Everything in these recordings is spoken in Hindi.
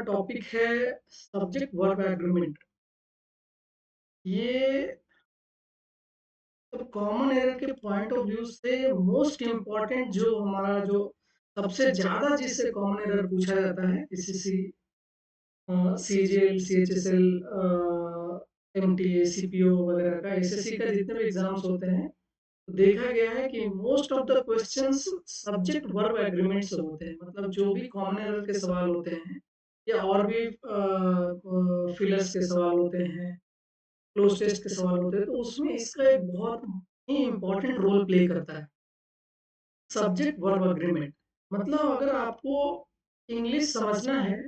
टॉपिक है सब्जेक्ट वर्ब एग्रीमेंट। ये तो कॉमन एरर के पॉइंट ऑफ व्यू से मोस्ट इम्पोर्टेंट जो हमारा जो सबसे ज़्यादा जिससे कॉमन एरर पूछा जाता है SSC, CGL, CHSL, MTA, CPO वगैरह का एसएससी का जितने भी एग्जाम्स होते हैं, तो देखा गया है कि most of the questions subject verb agreement से होते हैं। मतलब जो भी कॉमन एरर के सवाल होते हैं या और भी फिलर्स के सवाल होते हैं, क्लोज टेस्ट के सवाल होते हैं, तो उसमें इसका एक बहुत ही इम्पोर्टेंट रोल प्ले करता है सब्जेक्ट वर्ब एग्रीमेंट। मतलब अगर आपको इंग्लिश समझना है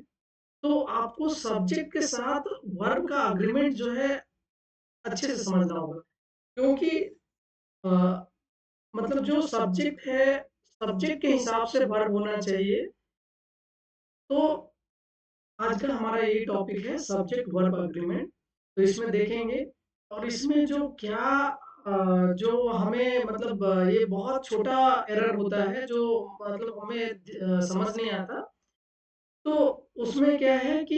तो आपको सब्जेक्ट के साथ वर्ब का एग्रीमेंट जो है अच्छे से समझना होगा। क्योंकि अ, मतलब जो सब्जेक्ट है, सब्जेक्ट के हिसाब से वर्ब होना चाहिए। तो आज का हमारा यही टॉपिक है सब्जेक्ट वर्ब एग्रीमेंट। तो इसमें देखेंगे और इसमें जो क्या जो हमें मतलब ये बहुत छोटा एरर होता है जो मतलब हमें समझ नहीं आता। तो उसमें क्या है कि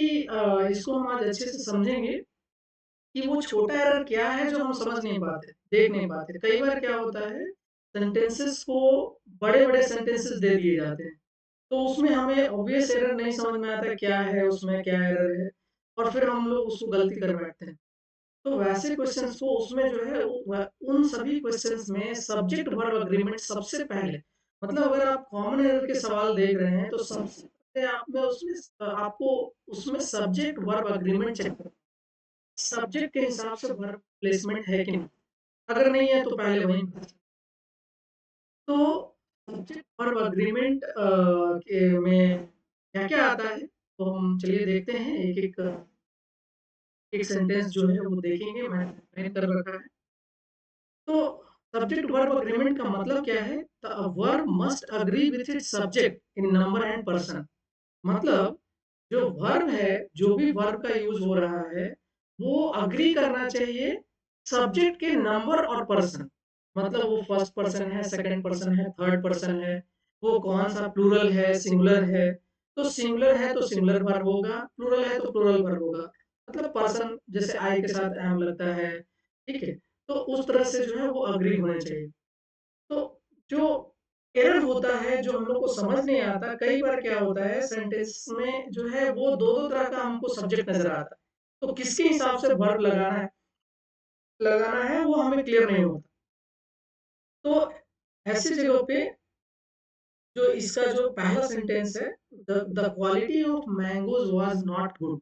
इसको हम आज अच्छे से समझेंगे कि वो छोटा एरर क्या है जो हम समझ नहीं पाते, देख नहीं पाते। कई बार क्या होता है सेंटेंसेस को बड़े-बड़े सेंटेंसेस दे दिए जाते हैं। तो उसमें हमें ऑब्वियस एरर नहीं समझ में आता क्या है उसमें, क्या एरर है और फिर हम लोग उसको गलती कर बैठते हैं। तो वैसे क्वेश्चंस को उसमें जो है उन सभी क्वेश्चंस में सब्जेक्ट वर्ब एग्रीमेंट सबसे पहले, मतलब अगर आप कॉमन एरर के सवाल देख रहे हैं तो सबसे पहले आप में उसमें आपको उसमें सब्जेक्ट वर्ब एग्रीमेंट चेक करना है। सब्जेक्ट के हिसाब से वर्ब प्लेसमेंट है कि नहीं? अगर नहीं है तो पहले वहीं तो सब्जेक्ट वर्ब एग्रीमेंट के में क्या-क्या आता है? तो हम चलिए देखते हैं एक-एक एक सेंटेंस जो है वो देखेंगे, मैंने कर रखा है। तो सब्जेक्ट वर्ब एग्रीमेंट का मतलब क्या है? The verb must agree with its subject in number and person. मतलब जो वर्ब है, जो भी वर्ब का यूज़ हो रहा है, वो एग्री करना चाहिए सब्जेक्ट के नंबर और पर्सन। मतलब वो फर्स्ट पर्सन है, सेकंड पर्सन है, थर्ड पर्सन है, वो कौन-सा प्लूरल है, सिंगुलर है। तो सिंगुलर है तो सिंगुलर वर्ब होगा, प्लूरल है तो प्लूरल वर्ब होगा। मतलब पर्सन जैसे आई के साथ एम लगता है, ठीक है? तो उस तरह से जो है वो एग्री होने चाहिए। तो जो एरर होता है, जो हम लोग को समझ नहीं आता, कई बार क्या होता है सेंटेंस में जो है वो 2-2 तरह का हमको सब्जेक्ट नज़र आता है। तो किसके हिसाब से वर्ब लगाना है वो हमें क्लियर नहीं होता। तो ऐसी जगहों पे जो इसका जो पहला सेंटेंस है, the quality of mangoes was not good.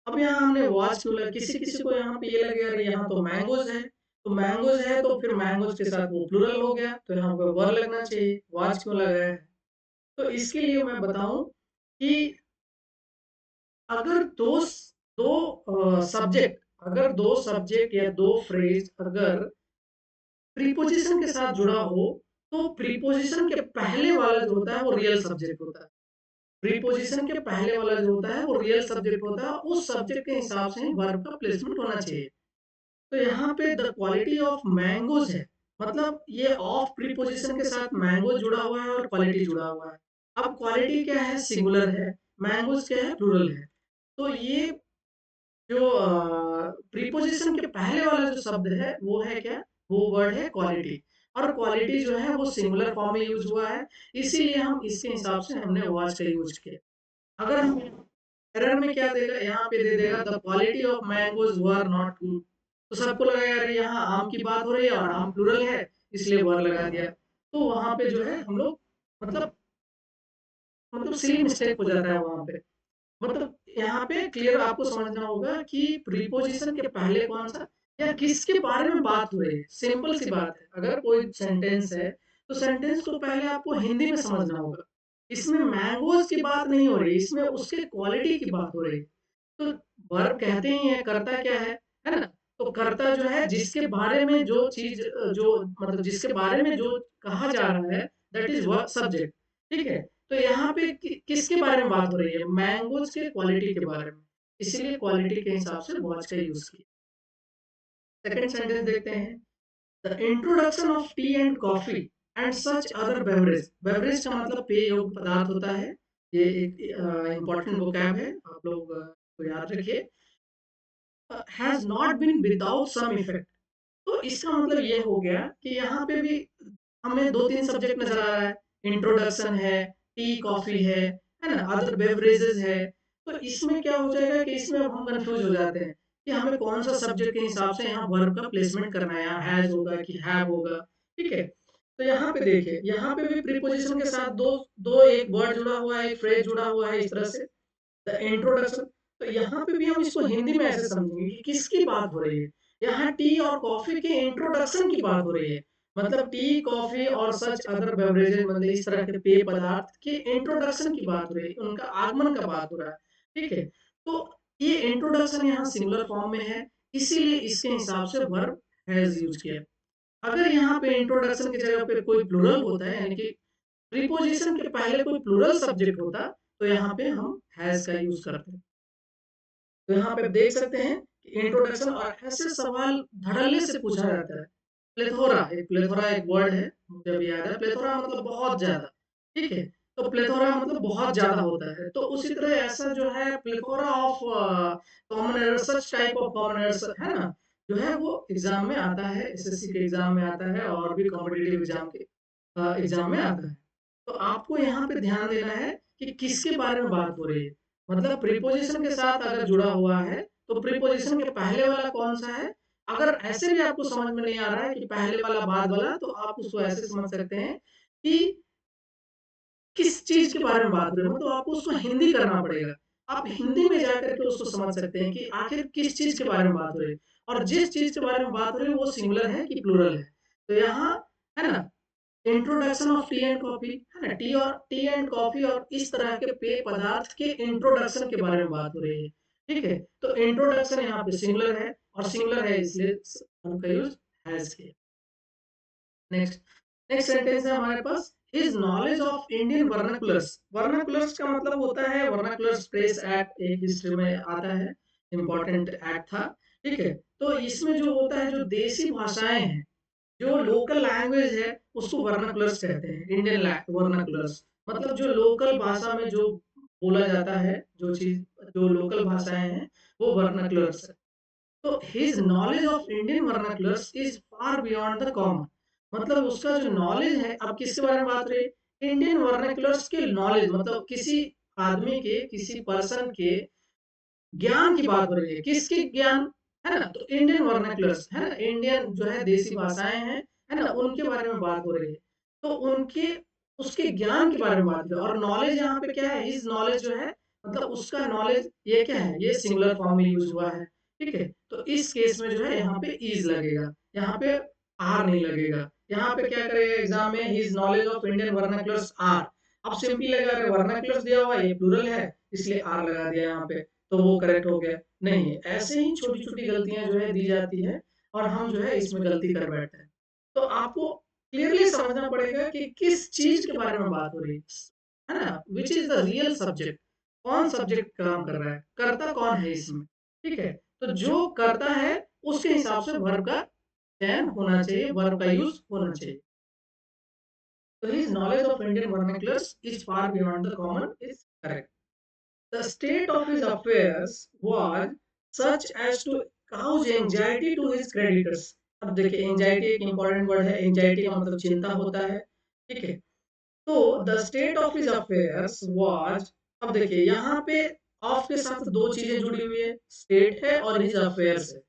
अब यहाँ हमने वाज़ क्यों लगा, किसी-किसी को यहाँ पे ये लगेगा अरे यहाँ तो मैंगोज़ है, तो मैंगोज़ है तो फिर मैंगोज़ के साथ वो प्लूरल हो गया, तो यहाँ पे वर लगना चाहिए, वाज़ क्यों लगाया है? तो इसके लिए मैं बताऊँ कि अगर 2 सब्जेक्ट, अगर 2 सब्जेक्ट या 2 फ्रेज़ अगर प्रीपोज़िशन के साथ जुड़ा हो, तो प्रीपोज़िशन के पहले वाला जो होता है वो रियल सब्जेक्ट होता है। प्रीपोज़िशन के पहले वाला जो होता है वो रियल सब्जेक्ट होता है, उस सब्जेक्ट के हिसाब से ही वर्ब का प्लेसमेंट होना चाहिए। तो यहाँ पे द क्वालिटी ऑफ मैंगोज़ है, मतलब ये ऑफ प्रीपोज़िशन के साथ मैंगो जुड़ा हुआ है और क्वालिटी जुड़ा हुआ है। अब क्वालिटी क्या है? सिंगुलर है, मैंगोज़ क्या है? प्लूरल है। तो ये जो प्रीपोज़िशन के पहले वाला जो शब्द है, वो है क्या? वो वर्ड है क्वालिटी और क्वालिटी जो है वो सिंगुलर फॉर्म में यूज़ हुआ है, इसीलिए हम इसके हिसाब से हमने वाज़ का यूज़ किया। अगर हम एरर में क्या देगा? यहाँ पे दे देगा the quality of mangoes were not good. तो सबको लगेगा अरे यहाँ आम की बात हो रही है और आम प्लूरल है, इसलिए वर लगा दिया। तो वहाँ पे जो है हम लोग मतलब सिली मिस्टेक हो जाता है वहाँ पे। मतलब यहाँ पे क्लियर आपको समझना होगा कि प्रीपोज़िशन के पहले कौन-सा या किसके बारे में बात हो रही है, सिंपल सी बात है। अगर कोई सेंटेंस है, तो सेंटेंस को पहले आपको हिंदी में समझना होगा। इसमें मैंगोज़ की बात नहीं हो रही, इसमें उसके क्वालिटी की बात हो रही है। तो वर्ब कहते ही हैं, करता क्या है ना? तो कर्ता जो है जिसके बारे में जो चीज़ जो मतलब जिसके बारे में जो कहा जा रहा है, दैट इज़ वर्ब सब्जेक्ट, ठीक है? तो यहाँ पे किसके बारे में बात हो रही है? मैंगोज़ के क्वालिटी के बारे में। इसीलिए क्वालिटी के हिसाब से वॉच का यूज़ किया। सेकंड सेंटेंस देखते हैं। The introduction of T and coffee and such other beverage. Beverage का मतलब पेय योग्य पदार्थ होता है। ये एक इम्पोर्टेंट वोकैब है, आप लोग इसको याद रखिए। Has not been without some effect. तो इसका मतलब ये हो गया कि यहाँ पे भी हमें 2-3 सब्जेक्ट नज़र आ रहा है। इंट्रोडक्शन है, टी, कॉफ़ी है ना? अदर बेवरेजेज़ है। तो इसमें क्या हो जाएगा कि इसमें अब हम कन्फ्यूज़ हो जाते हैं कि हमें कौन-सा सब्जेक्ट के हिसाब से यहाँ वर्ब का प्लेसमेंट करना है। यहाँ हैज़ होगा कि हैव होगा, ठीक है? तो यहाँ पे देखिए, यहाँ पे भी प्रीपोज़िशन के साथ 2 एक वर्ड जुड़ा हुआ है, एक फ्रेज़ जुड़ा हुआ है इस तरह से। The introduction. तो यहाँ पे भी हम इसको हिंदी में ऐसे समझेंगे कि किसकी बात हो रही है। यहाँ टी और कॉफी के इंट्रोडक्शन की बात हो रही है। मतलब टी, कॉफी और सच अदर बेवरेजेस, मतलब इस तरह के पेय पदार्थ के इंट्रोडक्शन की बात हो रही है, उनका आगमन का बात हो रहा है। ठीक है? तो ये इंट्रोडक्शन यहाँ सिंगुलर फॉर्म में है, इसीलिए इसके हिसाब से वर्ब हैज़ यूज़ किया। अगर यहाँ पे इंट्रोडक्शन की जगह पे कोई प्लूरल होता है, यानी कि प्रीपोजिशन के पहले कोई प्लूरल सब्जेक्ट होता, तो यहाँ पे हम हैज़ का यूज़ करते। तो यहाँ पे आप देख सकते हैं कि इंट्रोडक्शन और ऐसे सवाल धड़ल्ले से पूछा जाता है। प्लेथोरा एक वर्ड है, मुझे अभी याद है। प्लेथोरा मतलब बहुत ज़्यादा, ठीक है? तो प्लेथोरा मतलब बहुत ज़्यादा होता है। तो उसी तरह ऐसा जो है plethora of common errors, such type of common errors है ना? जो है वो एग्ज़ाम में आता है, एसएससी के एग्ज़ाम में आता है और भी कॉम्पिटिटिव एग्ज़ाम के एग्ज़ाम में आता है। तो आपको यहाँ पे ध्यान देना है कि किसके बारे में बात हो रही है। मतलब प्रीपोजिशन के साथ अगर जुड़ा हुआ है, तो प्रीपोजिशन के पहले वाला कौन-सा है? अगर ऐसे भी आपको समझ में नहीं आ रहा है कि पहले वाला बाद वाला, तो आप उसको ऐसे समझ सकते हैं कि किस चीज़ के बारे में बात हो रही है, मतलब आपको उसको हिंदी करना पड़ेगा। आप हिंदी में जाकर के उसको समझ सकते हैं कि आखिर किस चीज़ के बारे में बात हो रही है, और जिस चीज़ के बारे में बात हो रही है वो सिंगुलर है कि प्लूरल है। तो यहाँ है ना, introduction of T and coffee, है ना? टी एंड कॉफी और इस तरह के पेय पदार्थ के इंट्रोडक्शन के बारे में बात हो रही है, ठीक है? तो इंट्रोडक्शन यहाँ पे सिंगुलर है, और सिंगुलर है इसलिए उनका यूज़ हैज़ किया। नेक्स्ट नेक्स्ट सेंटेंस है हमारे पास, हिज नॉलेज ऑफ इंडियन वर्नाकुलर्स। वर्नाकुलर्स का मतलब होता है, वर्नाकुलर्स प्रेस एक्ट एक हिस्ट्री में आता है, इंपॉर्टेंट एक्ट था, ठीक है? तो इसमें जो होता है, जो देसी भाषाएं हैं, जो लोकल लैंग्वेज है, उसको वर्नाकुलर्स कहते हैं। इंडियन वर्नाकुलर्स मतलब जो लोकल भाषा में जो बोला जाता है, जो चीज, जो लोकल भाषाएं हैं, वो वर्नाकुलर्स है। तो his knowledge of Indian vernaculars is far beyond the common. मतलब उसका जो नॉलेज है, अब किसके बारे में बात रही, इंडियन वर्नाकुलर्स के नॉलेज, मतलब किसी आदमी के, किसी पर्सन के ज्ञान की बात हो रही है। किसके ज्ञान, है ना? तो इंडियन वर्नाक्युलर्स, है ना? इंडियन जो है देसी भाषाएँ हैं, है ना? उनके बारे में बात हो रही है। तो उनके, उसके ज्ञान के बारे में बात है, और नॉलेज यहाँ पे क्या है? हिज़ नॉलेज जो है, मतलब उसका नॉलेज, ये क्या है? ये सिंगुलर फॉर्म में यूज़ हुआ है, ठीक है? तो इस केस में जो है यहाँ पे इज़ लगेगा, यहाँ पे आर नहीं लगेगा। यहाँ पे क्या करेगा एग्ज़ाम में, his knowledge of Indian vernaculars are. अब सिंपली लगा रहे, वर्नाक्युलर्स दिया हुआ है, ये प्लूरल है, इसलिए आर लगा दिया यहाँ पे। तो वो करेक्ट हो गया। नहीं, ऐसे ही छोटी-छोटी गलतियाँ जो है दी जाती है, और हम जो है इसमें गलती कर बैठते हैं। तो आपको क्लियरली समझना पड़ेगा कि किस चीज़ के बारे में बात हो रही है ना? Which is the real subject, कौन सब्जेक्ट काम कर रहा है, कर्ता कौन है इसमें, ठीक है? तो जो कर्ता है, उसके हिसाब से वर्ब का चयन होना चाहिए, वर्ब का यूज़ होना चाहिए। तो his knowledge of Indian vernaculars is far beyond the common is correct. The state of his affairs was such as to cause anxiety to his creditors। अब देखिए, एंजाइटी एक इंपॉर्टेंट वर्ड है। एंजाइटी का मतलब चिंता होता है, ठीक है? तो the state of his affairs was, अब देखिए यहाँ पे ऑफ के साथ दो चीजें जुड़ी हुई है, स्टेट है और हिज अफेयर्स है।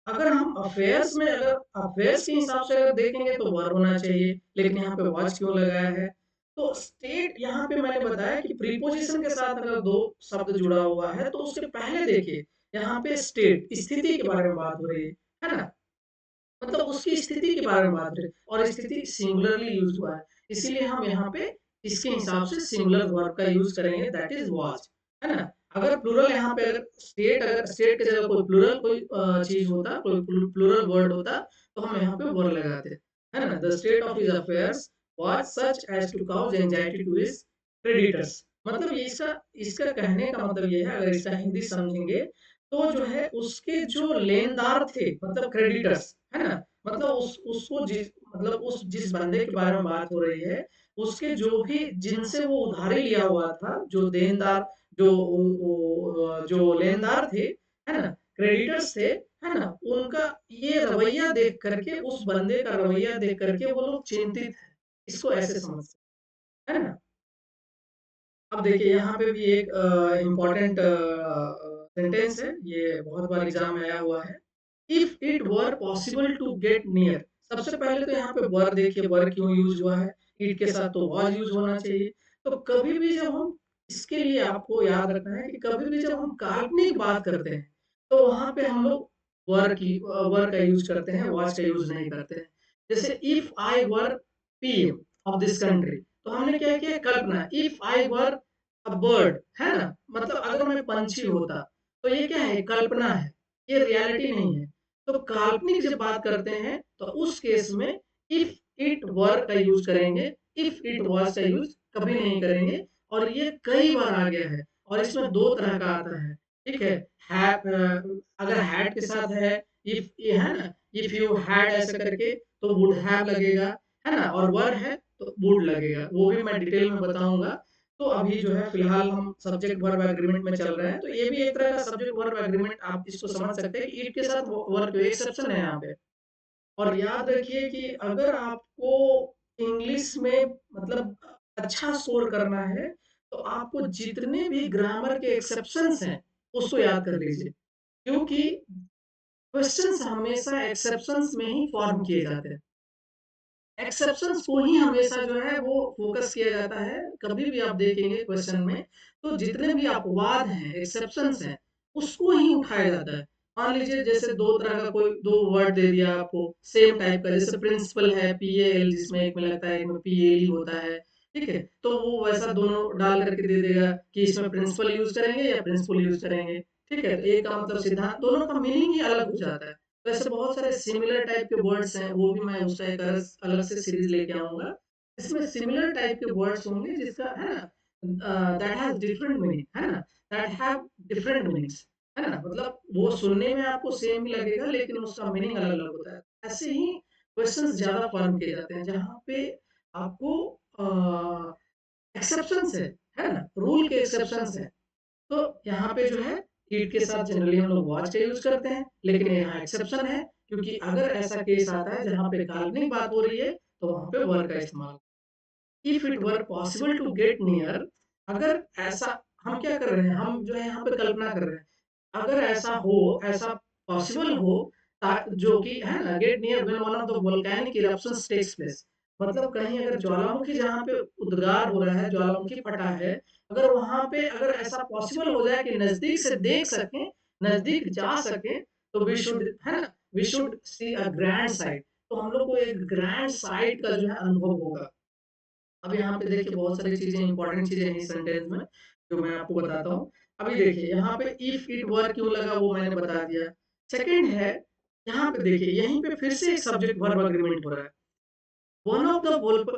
अगर हम अफेयर्स में, अगर अफेयर्स के हिसाब से अगर देखेंगे तो वर्ब होना चाहिए, लेकिन यहाँ पे वाज क्यों लगाया है? तो स्टेट, यहाँ पे मैंने बताया कि प्रीपोजिशन के साथ अगर दो शब्द जुड़ा हुआ है, तो उसके पहले देखिए, यहाँ पे स्टेट स्थिति के बारे में बात हो रही है ना? मतलब उसकी स्थिति के बारे में बात करें, और स्थिति सिंगुलरली यूज हुआ है, इसीलिए हम यहाँ पे इसके हिसाब से सिंगुलर वर्ब का यूज करेंगे, दैट इज वाज, है ना? अगर प्लूरल यहाँ पे, अगर स्टेट की जगह कोई प्लूरल कोई चीज होता, कोई प्लूरल वर्ड होता, तो हम यहाँ पे वर लगाते, है ना? The state of his affairs was such as to cause anxiety to his creditors. मतलब ये इसका इसका कहने का मतलब ये है, अगर इसका हिंदी समझेंगे, तो जो है उसके जो लेनदार थे, मतलब क्रेडिटर्स, है ना? मतलब उसको जिस, मतलब उस जिस बंदे के बारे में बात हो रही है, उसके जो भी जिनसे वो उधारी लिया हुआ था, जो देनदार जो जो लेनदार थे, है ना? क्रेडिटर्स थे, है ना? उनका ये रवैया देख कर के, उस बंदे का रवैया देख कर के वो लोग चिंतित हैं। इसको ऐसे समझ सकते हैं, है ना? अब देखिए यहाँ पे भी एक इम्पोर्टेंट सेंटेंस है, ये बहुत बार एग्ज़ाम में आया हुआ है। If it were possible to get near, सबसे पहले तो यहाँ पे वर देखिए, वर क्यों यूज़ हुआ है? इट के साथ तो वाज़ यूज़ होना चाहिए। तो कभी भी जब हम इसके लिए आपको याद रखना है कि कभी भी जब हम काल्पनिक बात करते हैं, तो वहाँ पे हम लोग वर का यूज़ करते हैं, वाज़ का यूज़ नहीं करते हैं। जैसे if I were PM of this country, तो हमने क्या किया, कल्पना, if I were a bird, है ना? मतलब अगर मैं पंछी होता, तो ये क्या है, कल्पना है, ये रियलिटी नहीं है। तो काल्पनिक जब बात करते हैं, तो उस केस में इफ इट वर का यूज़ करेंगे, इफ इट वाज़ का यूज़ कभी नहीं करेंगे, और ये कई बार आ गया है, और इसमें 2 तरह का आता है, ठीक है? अगर हैड के साथ है, इफ ये है ना, इफ यू हैड ऐसा करके, तो वुड हैव लगेगा, है ना? और वर है, तो वुड लगेगा। वो भी मैं डिटेल में बताऊँगा। तो अभी जो है फिलहाल हम सब्जेक्ट वर्ब एग्रीमेंट में चल रहे हैं, तो ये भी एक तरह का सब्जेक्ट वर्ब एग्रीमेंट आप इसको समझ सकते हैं कि इट के साथ वर्ब एक्सेप्शन है यहाँ पे। और याद रखिए कि अगर आपको इंग्लिश में मतलब अच्छा स्कोर करना है, तो आपको जितने भी ग्रामर के एक्सेप्शंस हैं, उसको याद कर लीजिए। क्योंकि क्वेश्चंस हमेशा एक्सेप्शंस में ही फॉर्म किए जाते हैं। एक्सेप्शंस को ही हमेशा जो है वो फ़ोकस किया जाता है। कभी भी आप देखेंगे क्वेश्चन में, तो जितने भी अपवाद हैं, एक्सेप्शंस हैं, उसको ही उठाया जाता है। मान लीजिए जैसे 2 तरह का कोई 2 वर्ड दे दिया आपको, सेम टाइप का, जैसे प्रिंसिपल है, पीएएल, जिसमें एक में लगता है, एक में पीएलई होता है, ठीक है? तो वो वैसा दोनों डाल करके दे देगा कि इसमें प्रिंसिपल यूज़ करेंगे या प्रिंसिपल यूज़ करेंगे, ठीक है? तो एक का मतलब सिद्धांत, दोनों का मीनिंग ही अलग हो जाता है। तो ऐसे बहुत सारे सिमिलर टाइप के वर्ड्स हैं, वो भी मैं उसका एक अलग अलग से सीरीज़ लेके आऊँगा। इसमें सिमिलर टाइप के वर्ड्स होंगे जिसका, है ना, दैट हैज़ डिफरेंट मीनिंग, है ना? दैट हैव डिफरेंट मीनिंग्स, है ना? मतलब वो सुनने में आपको सेम ही लगेगा, लेकिन उसका मीनिंग अलग-अलग होता है। ऐसे ही क्वेश्चन्स ज़्यादा फॉर्म किए जाते हैं, जहाँ पे आपको एक्सेप्शंस है ना? रूल के एक्सेप्शंस हैं। तो यहाँ पे जो है ईट के साथ जनरली हम लोग वॉच का यूज़ करते हैं, लेकिन यहाँ एक्सेप्शन है, क्योंकि अगर ऐसा केस आता है जहाँ पे काल्पनिक बात हो रही है, तो वहाँ पे वर का इस्तेमाल। If it were possible to get near, अगर ऐसा, हम क्या कर रहे हैं, हम जो है यहाँ पे कल्पना कर रहे हैं। अगर ऐसा हो, ऐसा पॉसिबल हो, जो कि है ना, get near when one of the volcanic eruptions takes place, मतलब कहीं अगर ज्वालामुखी जहाँ पे उद्गार हो रहा है, ज्वालामुखी फटा है, अगर वहाँ पे अगर ऐसा पॉसिबल हो जाए कि नजदीक से देख सकें, नजदीक जा सकें, तो वी शुड, है ना, we should see a grand sight, तो हम लोग को एक ग्रैंड साइट का जो है अनुभव होगा। अब यहाँ पे देखिए बहुत सारी चीज़ें, इंपॉर्टेंट चीज़ें हैं इस सेंटेंस में, जो मैं आपको बताता हूँ। अभी देखिए यहाँ पे इफ इट वर क्यों लगा, वो मैंने बता दिया। सेकंड है, यहाँ पे देखिए यहीं पे फिर से एक सब्जेक्ट वर्ब एग्रीमेंट हो रहा है। One of the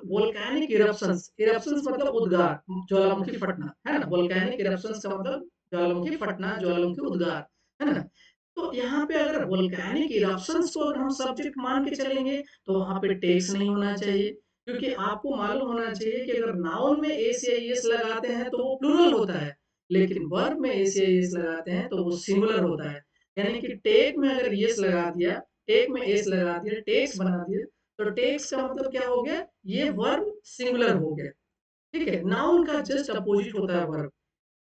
volcanic eruptions, eruptions मतलब उद्गार, ज्वालामुखी फटना, है ना? वोल्केनिक इरप्शंस का मतलब ज्वालामुखी फटना, ज्वालामुखी उद्गार, है ना? तो यहाँ पे अगर वोल्केनिक इरप्शंस को अगर हम सब्जेक्ट मान के चलेंगे, तो वहाँ पे टेक्स्ट नहीं होना चाहिए, क्योंकि आपको मालूम होना चाहिए कि अगर नाउन में एस या ईएस लगाते हैं तो वो प्लूरल होता है, लेकिन वर्ब में एस या ईएस लगाते हैं तो वो सिंगुलर होता है। यानी कि टेक में अगर ईएस लगा दिया, टेक में एस लगा दिया, टेक्स बना दिया, तो टेक्स का मतलब क्या हो गया, ये वर्ब सिंगुलर हो गया, ठीक है? नाउन का जस्ट अपोजिट होता है वर्ब।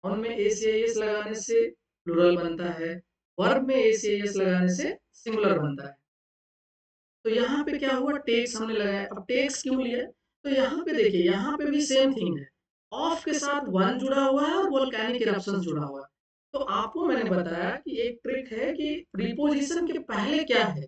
नाउन में एस या एस लगाने से प्लूरल बनता है, वर्ब में एस या एस लगाने से सिंगुलर बनता है। तो यहाँ पे क्या हुआ, टेक्स हमने लगाया। अब टेक्स क्यों लिया, तो यहाँ पे देखिए, यहाँ पे भी सेम थिंग है। ऑफ के साथ वन जुड़ा हुआ है और वोल्केनिक इरप्शंस जुड़ा हुआ है। तो आपको मैंने बताया कि एक ट्रिक है कि प्रीपोजिशन के पहले क्या है,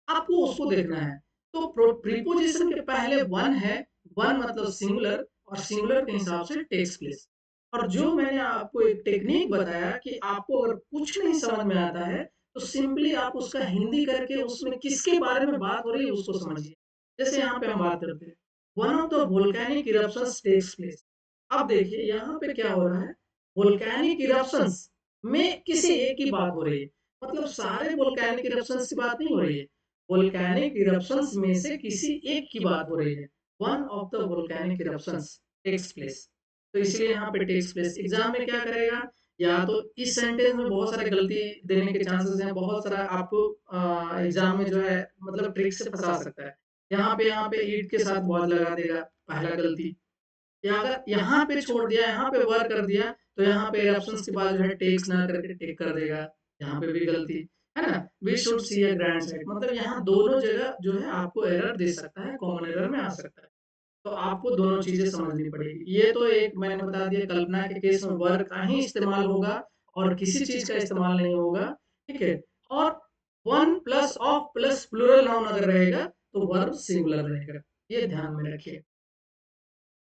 आपको उसको देखना है। तो प्रीपोजिशन के पहले वन है, वन मतलब सिंगुलर, और सिंगुलर के हिसाब से टेक्स प्लेस। और जो मैंने आपको एक टेक्निक बताया कि आपको अगर कुछ नहीं समझ में आता है, तो सिंपली आप उसका हिंदी करके उसमें किसके बारे में बात हो रही है उसको समझिए। जैसे यहाँ पे हम बात करते हैं, one of the volcanic eruptions takes place. अब देखिए यहाँ पे क्या हो रहा है, वोल्केनिक इरप्शंस में किसी एक की बात हो रही है, मतलब सारे वोल्केनिक इरप्शंस की बात नहीं हो रही है। वोल्केनिक इरप्शंस में से किसी एक की बात हो रही है। One of the volcanic eruptions takes place. तो इसलिए यहाँ पे टेक्स प्लेस एग्जाम में क्या करेगा, या तो इस सेंटेंस में बहुत सारे गलती देने के चांसेस हैं, बहुत सारा आपको एग्जाम में जो है मतलब ट्रिक से फंसा सकता है। यहाँ पे ईट के साथ वॉज लगा देगा, पहला गलती। या अगर यहाँ पे छोड़ दिया, यहाँ पे वर कर दिया, तो यहाँ पे ऑप्शंस के बाद जो है टेक्स ना करके टेक कर देगा, यहाँ पे भी गलती है ना। We should see a grand side, मतलब यहाँ दोनों जगह जो है आपको एरर दे सकता है, कॉमन एरर में आ सकता है। तो आपको दोनों चीजें समझनी पड़ेगी। ये तो एक मैंने बता दिया, कल्पना के केस में वर्ब का ही इस्तेमाल होगा और किसी चीज का इस्तेमाल नहीं होगा, ठीक है। और one plus of plus plural noun अगर रहेगा तो वर्ब सिंगुलर रहेगा, ये ध्यान में रखिए।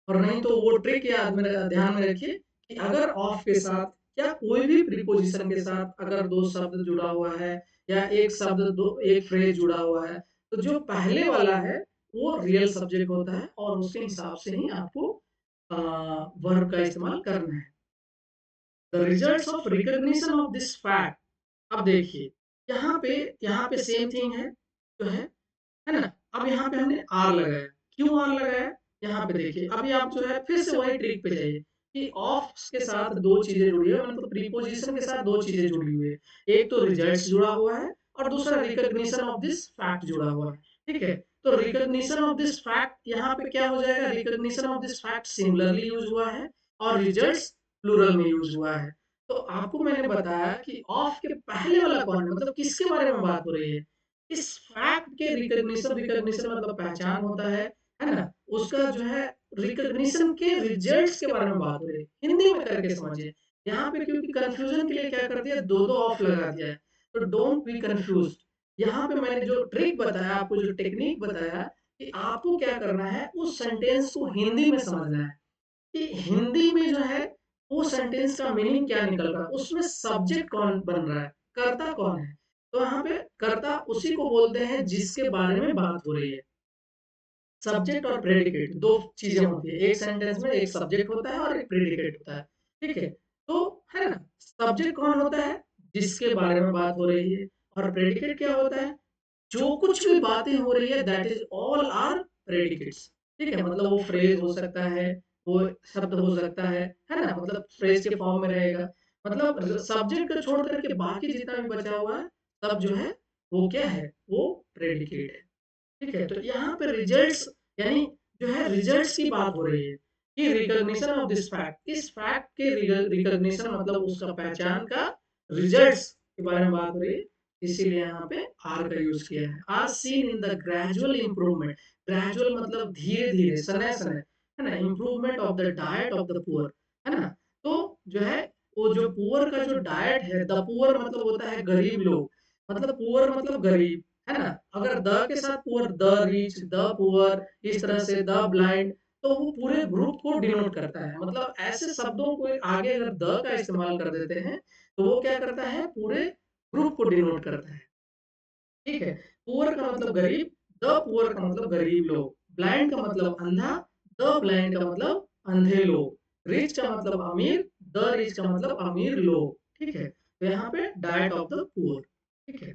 और नहीं तो वो ट्रिक याद में ध्यान में रखिए कि अगर ऑफ के साथ या कोई भी प्रीपोजिशन के साथ अगर दो शब्द जुड़ा हुआ है या एक शब्द दो एक फ्रेज जुड़ा हुआ है, तो जो पहले वाला है वो रियल सब्जेक्ट होता है और उसके हिसाब से ही आपको वर्ब का इस्तेमाल करना है। The results of recognition of this fact. अब देखिए यहाँ पे सेम थिंग है जो है ना। अब यहाँ पे हमने आर लगाया, क्यों आर लगाया, यहाँ पे देखिए अभी आप जो है फिर से वही ट्रिक पे जाइए कि ऑफ के साथ दो चीजें जुड़ी है, मतलब प्रीपोजिशन के साथ दो चीजें जुड़ी हुई है, एक तो रिजल्ट्स जुड़ा हुआ है और दूसरा रिकॉग्निशन ऑफ दिस फैक्ट जुड़ा हुआ है, ठीक है। तो रिकॉग्निशन ऑफ दिस फैक्ट यहाँ पे क्या हो जाएगा, recognition of this fact singularly use हुआ है और रिजल्ट्स प्लूरल में यूज हुआ है। तो आपको मैंने बताया कि ऑफ के पहले वाला कौन है, मतलब किसके बारे में बात हो रही है, इस फैक्ट के रिकॉग्निशन, रिकॉग्निशन मतलब पहचान होता है ना। उसका जो है रिकॉग्निशन के रिजल्ट्स के बारे में बात हो रही है, हिंदी में करके समझिए। यहाँ पे क्योंकि कंफ्यूजन के लिए क्या कर दिया, दो दो ऑफ लगा दिया है, तो डोंट बी कंफ्यूज। यहाँ पे मैंने जो ट्रिक बताया आपको, जो टेक्निक बताया कि आपको क्या करना है, उस सेंटेंस को हिंदी में समझना है कि हिंदी में जो है वो सेंटेंस का मीनिंग क्या निकल रहा है, उसमें सब्जेक्ट कौन बन रहा है, कर्ता कौन है। तो यहाँ पे कर्ता उसी को बोलते हैं जिसके बारे में बात हो रही है। सब्जेक्ट और प्रेडिकेट दो चीजें होती है, एक सेंटेंस में एक सब्जेक्ट होता है और एक प्रेडिकेट होता है, ठीक है। तो है ना, सब्जेक्ट कौन होता है, जिसके बारे में बात हो रही है, और प्रेडिकेट क्या होता है, जो कुछ भी बातें हो रही है, that is all are predicates, ठीक है। मतलब वो फ्रेज हो सकता है, वो शब्द हो सकता है ना, मतलब फ्रेज के फॉर्म में रहेगा। मतलब सब्जेक्ट को छोड़ करके बाकी जितना भी बचा हुआ है सब जो है वो क्या है, वो प्रेडिकेट है, ठीक है। तो यहाँ पे रिजल्ट्स यानी जो है रिजल्ट्स की बात हो रही है कि रिकॉग्निशन ऑफ दिस फैक्ट, इस फैक्ट के रिकॉग्निशन मतलब उसका पहचान का रिजल्ट्स के बारे में बात हो रही है, इसीलिए यहाँ पे आर का यूज किया है। Are seen in the gradual improvement, gradual मतलब धीरे धीरे सने सने, है ना, improvement of the diet of the poor, है ना। तो जो है वो जो पुअर का जो डाइट है, द पुअर मतलब होता है गरीब लोग, मतलब पुअर मतलब गरीब, है ना। अगर द के साथ poor, the rich, the poor, इस तरह से द ब्लाइंड, तो वो पूरे ग्रुप को डिनोट करता है। मतलब ऐसे शब्दों को आगे अगर द का इस्तेमाल कर देते हैं तो वो क्या करता है, पूरे ग्रुप को डिनोट करता है, ठीक है। पुअर का मतलब गरीब, द पुअर का मतलब गरीब लोग, ब्लाइंड का मतलब अंधा, द ब्लाइंड का मतलब अंधे लोग, रिच का मतलब अमीर, द रिच का मतलब अमीर लोग, ठीक है। तो यहाँ पे डाइट ऑफ द पुअर, ठीक है।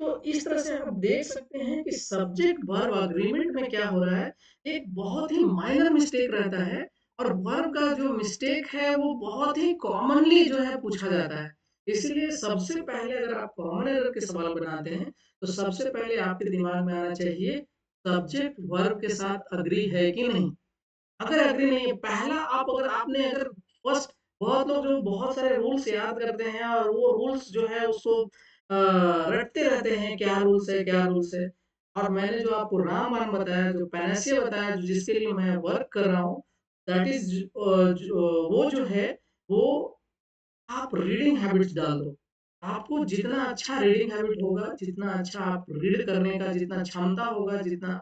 तो इस तरह से आप देख सकते हैं कि सब्जेक्ट वर्ब अग्रीमेंट में क्या हो रहा है, एक बहुत ही माइनर मिस्टेक रहता है, और वर्ब का जो मिस्टेक है वो बहुत ही कॉमनली जो है पूछा जाता है। इसलिए सबसे पहले अगर आप कॉमन एरर के सवाल बनाते हैं तो सबसे पहले आपके दिमाग में आना चाहिए सब्जेक्ट वर्ब के साथ अग्री है कि नहीं। अगर एग्री नहीं है, पहला आप अगर आपने अगर फर्स्ट, बहुत लोग जो बहुत सारे रूल्स याद करते हैं और वो रूल्स जो है उसको रटते रहते हैं, क्या रूल्स है क्या रूल्स है। और मैंने जो आपको रामबाण बताया, जो पैनासिया बताया, जो जिसके लिए मैं वर्क कर रहा हूँ, दैट इज वो जो है वो आप रीडिंग हैबिट्स डाल दो। आपको जितना अच्छा रीडिंग हैबिट होगा, जितना अच्छा आप रीड करने का जितना क्षमता होगा, जितना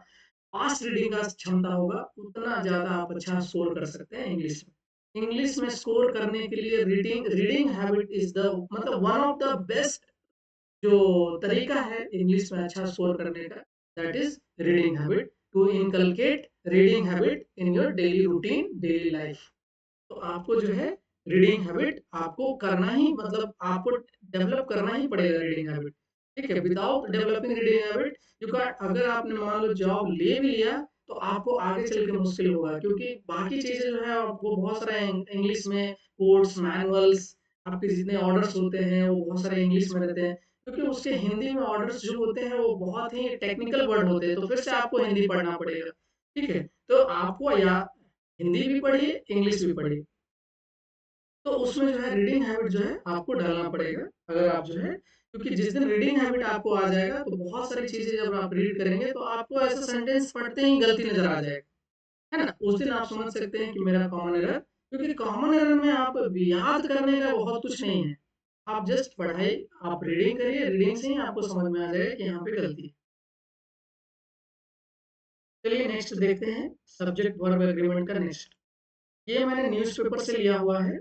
फास्ट रीडिंग का क्षमता होगा, उतना ज़्यादा आप अच्छा स्कोर कर सकते हैं इंग्लिश में। इंग्लिश में स्कोर करने के लिए reading reading habit is the मतलब वन ऑफ द बेस्ट जो तरीका है इंग्लिश में अच्छा स्कोर करने का, that is reading habit, to inculcate reading habit in your daily routine, daily life. तो आपको जो है रीडिंग हैबिट आपको करना ही मतलब आपको डेवलप करना ही पड़ेगा रीडिंग हैबिट, ठीक है। Without developing reading habit you can, अगर आपने मान लो जॉब ले भी लिया तो आपको आगे चल के मुश्किल होगा क्योंकि बाकी चीज़ें जो है आपको बहुत सारे इंग्लिश में कोड्स, मैनुअल्स आपके जितने ऑर्डर्स होते हैं वो बहुत सारे इंग्लिश में रहते हैं। क्योंकि उसके हिंदी में ऑर्डर्स जो होते हैं वो बहुत ही टेक्निकल वर्ड होते हैं, तो फिर से आपको हिंदी पढ़ना पड़ेगा, ठीक है? तो आपको या हिंदी भी पढ़िए, इंग्लिश भी पढ़िए। तो उसमें जो है रीडिंग हैबिट जो है आपको डालना पड़ेगा, अगर आप जो है क्योंकि जिस दिन रीडिंग हैबिट आपको आ जाएगा तो बहुत सारी चीज़ें जब आप रीड करेंगे तो आपको ऐसा सेंटेंस पढ़ते ही गलती नज़र आ जाएगा, है ना? उस दिन आप समझ सकते हैं कि मेरा कॉमन एरर क्योंकि कॉमन एरर में आप याद करने का बहुत कुछ नहीं है। आप जस्ट पढ़ाई आप रीडिंग करिए, रीडिंग से ही आपको समझ में आ जाएगा कि यहाँ पे गलती है। चलिए नेक्स्ट देखते हैं सब्जेक्ट वर्ब एग्रीमेंट का नेक्स्ट। ये मैंने न्यूज़पेपर से लिया हुआ है।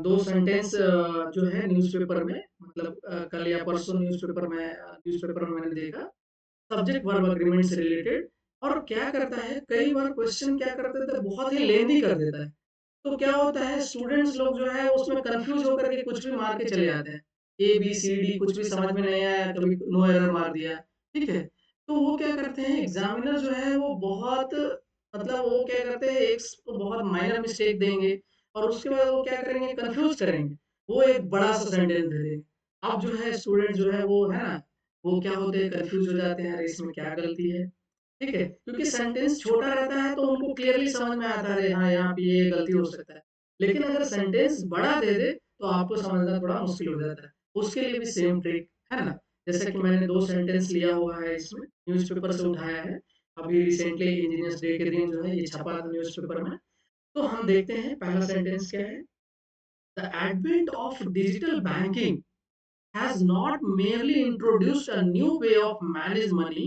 2 सेंटेंस जो है न्यूज़पेपर में मतलब कल या परसों न्यूज़पेपर में मैंने देखा, सब्जेक्ट वर्ब एग्रीमेंट से रिलेटेड और क्या करता है, कई बार क्वेश्चन क्या कर देता है, बहुत ही लेंदी कर देता है। तो क्या होता है स्टूडेंट्स लोग जो है उसमें कन्फ्यूज़ होकर के कुछ भी मार के चले जाते हैं। ए, बी, सी, डी कुछ भी समझ में नहीं आया, कभी नो एरर मार दिया, ठीक है? तो वो क्या करते हैं एग्ज़ामिनर जो है वो बहुत मतलब वो क्या करते हैं एक बहुत माइनर मिस्टेक देंगे और उसके बाद वो क्या करेंगे कन्फ्यूज़ करेंगे। वो एक बड़ा-सा सेंटेंस दे देंगे। अब जो है स्टूडेंट जो है वो है ना, वो क्या होते हैं कन्फ्यूज़ हो जाते हैं, अरे इसमें क्या गलती है? ठीक है? क्योंकि सेंटेंस छोटा रहता है तो उनको क्लियरली समझ में आता है, अरे हाँ, यहाँ पे ये गलती हो सकता है। लेकिन अगर सेंटेंस बड़ा दे दे, तो आपको समझना थोड़ा मुश्किल हो जाता है। उसके लिए भी सेम ट्रिक, है ना? जैसे कि मैंने 2 सेंटेंस लिया हुआ है इसमें, न्यूज़पेपर से उठाया है। अभी रिसेंटली इंजीनियर्स डे के दिन जो है ये छपा था न्यूज़पेपर में। तो हम देखते हैं पहला सेंटेंस क्या है? The advent of digital banking has not merely introduced a new way of manage money,